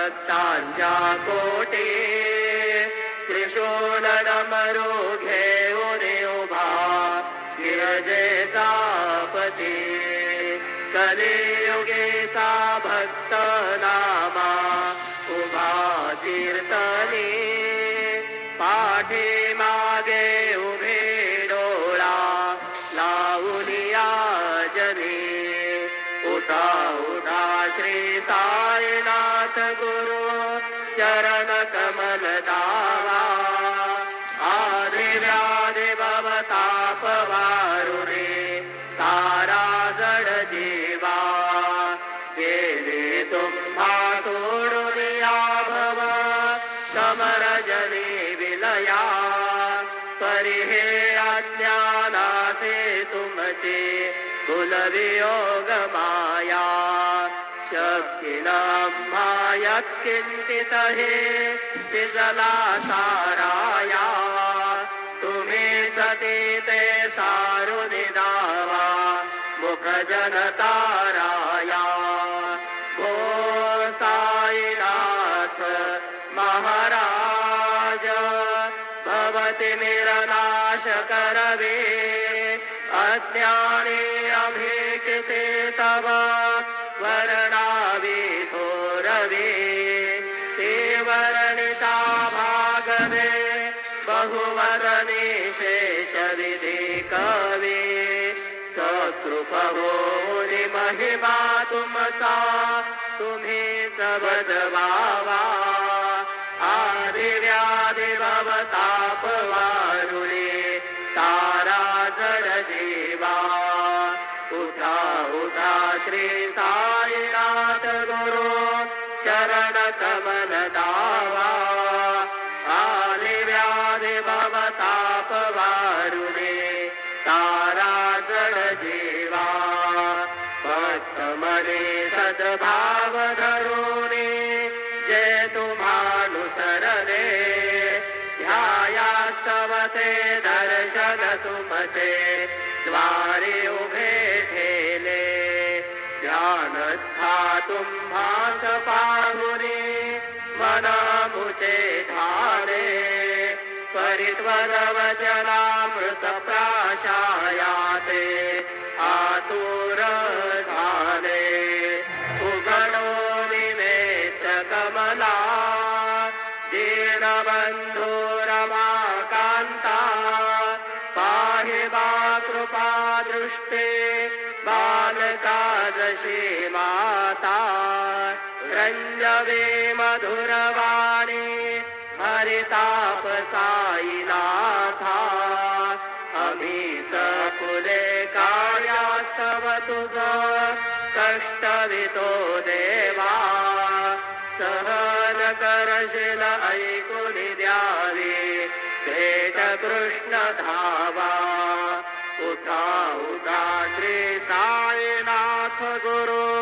भक्तांच्या कोटी त्रिशूल डमरू घेऊन उभा गिरजेचा पती कलियुगीचा भक्त नामा उभा कीर्तनी पाठी मागे उभे डोळा लावूनिया जनी उठा उठा श्री साईनाथ गुरु चरण कमल दावा आदि व्याधि भवताप वारुणे तारा जड जीवा गेले तुम्हा सोडून या भव समर जनी विलया परी हे अज्ञानासे तुमचे कुलवियोग माया शक्ती नम्हा यत्किंचित हे तिजला साराया तुम्हीच ते सारुन दावा मुख जनताराया भो साईनाथ महाराज भवति निरनाश करवे अज्ञानी अभिकिते तव वर्णावी थोरवे ते वर्णिता भागवे बहुवदने शेष विधि कवे सकृप होरी महिमा तुमचा तुम्हीच बदवावा आदि व्याधि भवताप वारुणे तारा जड जीवा उठा उठा श्री साईनाथ गुरु चरण कमल दावा आदि व्याधि भवताप वारुणे तारा जड जीवा भक्त मने सद्भाव धरुणे जे तुम्हानुसरणे ध्यायास्तव ते दर्शन तुमचे द्वारे उभे ठेले ध्यानस्था तुम्हास पाहुने मन मुचे ठाणे परित्वर वचनामृत प्राशायाते आतुर झाले उघडो निनेत्र कमला दीनबंधू रमाकांता पाहि मा कृपा दृष्टे बालका जशी माता रंजवे मधुरवाणी हरिताप साईनाथा अमीच फुले कार्यास्तव तुझ कष्टवितो देवा सहन करशील ऐकून द्यावे भेट कृष्ण धावा उठा उठा श्री साईनाथ गुरु